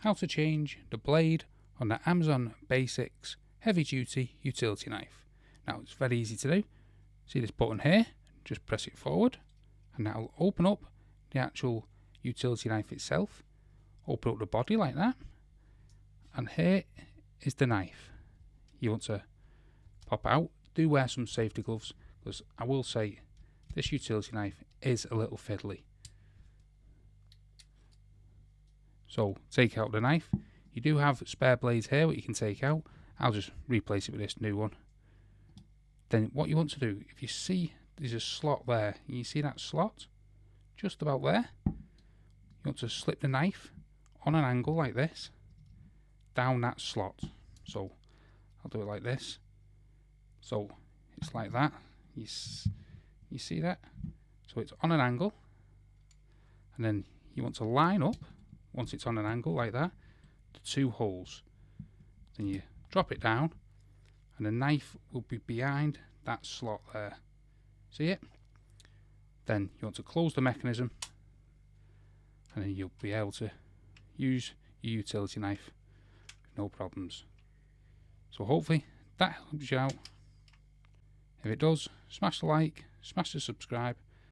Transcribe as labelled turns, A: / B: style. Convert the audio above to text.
A: how to change the blade on the Amazon Basics heavy duty utility knife. Now it's very easy to do. See this button here, just press it forward and that will open up the actual utility knife itself. Open up the body like that, and here is the knife. You want to pop out. Do wear some safety gloves, because I will say this utility knife is a little fiddly. So take out the knife. You do have spare blades here what you can take out. I'll just replace it with this new one. Then what you want to do, if you see there's a slot there, you see that slot just about there, you want to slip the knife on an angle like this down that slot. So I'll do it like this. So it's like that. You see that? So it's on an angle, and then you want to line up, once it's on an angle like that, the two holes. Then you drop it down, and the knife will be behind that slot there. See it? Then you want to close the mechanism, and then you'll be able to use your utility knife with no problems. So hopefully that helps you out. If it does, smash the like, smash the subscribe,